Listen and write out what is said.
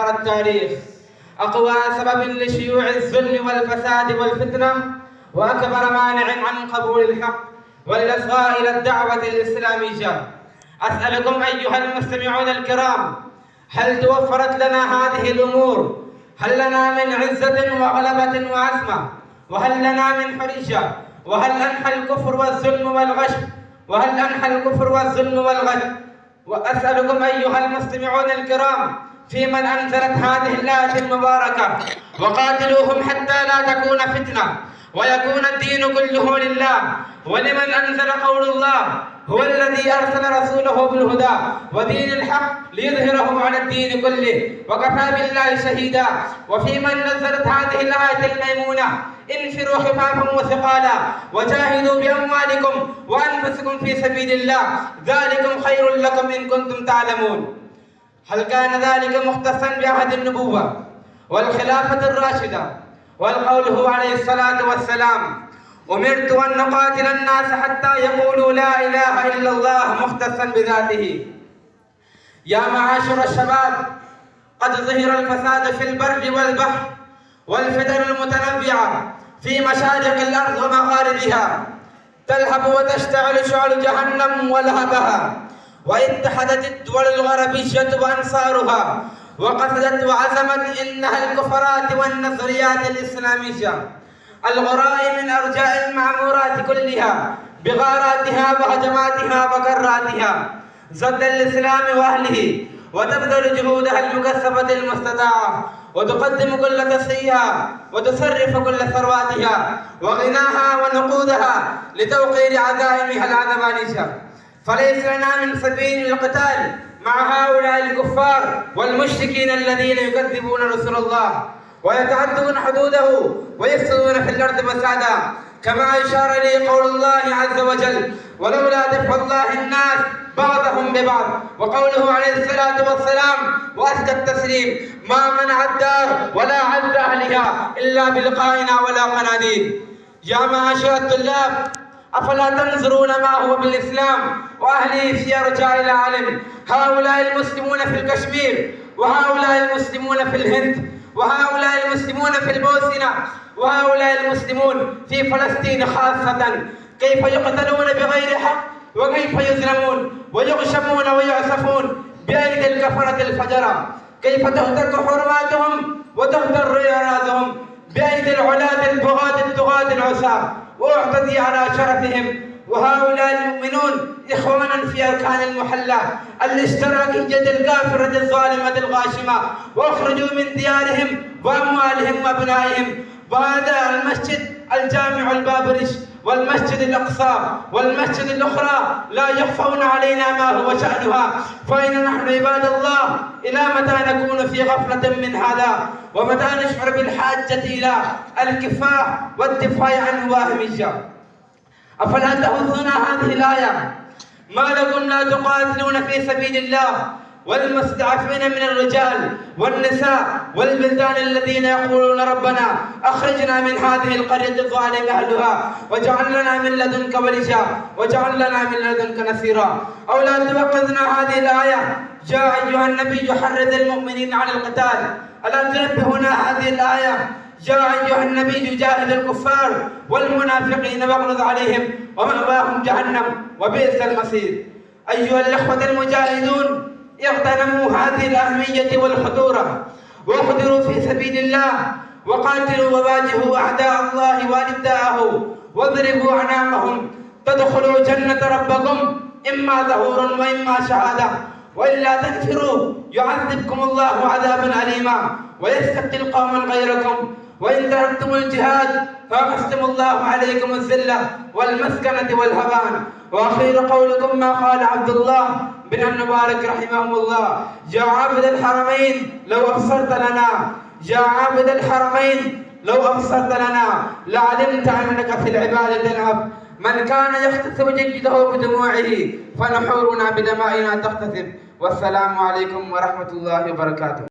عبر التاريخ أقوى سبب لشيوع الذل والفساد والفتنة وأكبر مانع عن قبول الحق والإصغاء إلى الدعوة الإسلامية. أسألكم أيها المستمعون الكرام، هل توفرت لنا هذه الأمور؟ هل لنا من عزة وغلبة وعزمة؟ وهل لنا من حرية؟ وهل أنحى الكفر والظلم والغش؟ وأسألكم أيها المستمعون الكرام، في من أنزلت هذه الآية المباركة: وقاتلوهم حتى لا تكون فتنة ويكون الدين كله لله. ولمن أنزل قول الله: هو الذي أرسل رسوله بالهدى ودين الحق ليظهره على الدين كله وكفى بالله شهيدا. وفي من نزلت هذه الآية الميمونة: انفروا خفافا وثقالا وجاهدوا بأموالكم وأنفسكم في سبيل الله، ذلكم خير لكم إن كنتم تعلمون. هل كان ذلك مختصا بعهد النبوة والخلافة الراشدة؟ والقول هو عليه الصلاة والسلام: أمرت أن نقاتل الناس حتى يقولوا لا إله إلا الله، مختصا بذاته. يا معاشر الشباب، قد ظهر الفساد في البر والبحر والفتن المتنوعة في مشارق الأرض ومغاربها، تلهب وتشتعل شعل جهنم ولهبها. واتحدت الدول الغربية وأنصارها وقصدت وعزمت إنها الكفرات والنظريات الإسلامية الغراء من أرجاء المعمورات كلها بغاراتها وهجماتها وكراتها ضد الإسلام وأهله، وتبذل جهودها المكثفة المستطاعة، وتقدم كل تسعيها وتصرف كل ثرواتها وغناها ونقودها لتوقير عزائمها العذبانية. فليس لنا من سبيل القتال مع هؤلاء الكفار والمشركين الذين يكذبون رسول الله ويتعدون حدوده ويفسدون في الأرض فسادا، كما أشار إليه قول الله عز وجل: ولولا دفع الله الناس بعضهم ببعض. وقوله عليه الصلاة والسلام وأزكى التسليم: ما منع الدار ولا عز أهلها إلا بلقائنا ولا قناديل. يا معاشر الطلاب، أفلا تنظرون ما هو بالإسلام وأهله في أرجاء العالم؟ هؤلاء المسلمون في الكشمير، وهؤلاء المسلمون في الهند، وهؤلاء المسلمون في البوسنة، وهؤلاء المسلمون في فلسطين خاصة، كيف يقتلون بغير حق، وكيف يظلمون ويغشمون ويعسفون بأيدي الكفرة الفجرة، كيف تهتك حرماتهم وتهدر إعراضهم بأيدي العلاة البغاة الطغاة العصاة واعتدي على شرفهم. وهؤلاء المؤمنون إخوانا في أركان المحلة الاشتراكية الكافرة الظالمة الغاشمة، واخرجوا من ديارهم وأموالهم وأبنائهم. وهذا المسجد الجامع البابرش والمسجد الأقصى والمسجد الأخرى لا يخفون علينا ما هو شأنها، فإن نحن عباد الله إلى متى نكون في غفلة من هذا؟ ومتى نشعر بالحاجة إلى الكفاح والدفاع عن واهمية؟ أفلا تحثون هذه الآية: ما لكم لا تقاتلون في سبيل الله والمستضعفين من الرجال والنساء والبلدان الذين يقولون ربنا أخرجنا من هذه القرية الظالم أهلها واجعل لنا من لدنك وليا واجعل لنا من لدنك نصيرا؟ أو لا توقظنا هذه الآية: يا أيها النبي حرض المؤمنين على القتال. ألا تنبهنا هذه الآية: يا أيها النبي جاهد الكفار والمنافقين واغلظ عليهم ومأواهم جهنم وبئس المصير؟ أيها الأخوة المجاهدون، اغتنموا هذه الأهمية والخطورة واحضروا في سبيل الله وقاتلوا وواجهوا أعداء الله وأعداءه واضربوا أعناقهم تدخلوا جنة ربكم إما ظهور وإما شهادة، وإلا تنفروا يعذبكم الله عذابا أليما ويستبدل قوما غيركم، وإن تركتم الجهاد فأقسم الله عليكم الذلة والمسكنة والهوان. وأخير قولكم ما قال عبد الله بن المبارك رحمه الله: يا عابد الحرمين لو أبصرت لنا، يا عابد الحرمين لو أبصرت لنا لعلمت أنك في العبادة العبد. من كان يختسب جيده بدموعه فنحورنا بدمائنا تختسب. والسلام عليكم ورحمة الله وبركاته.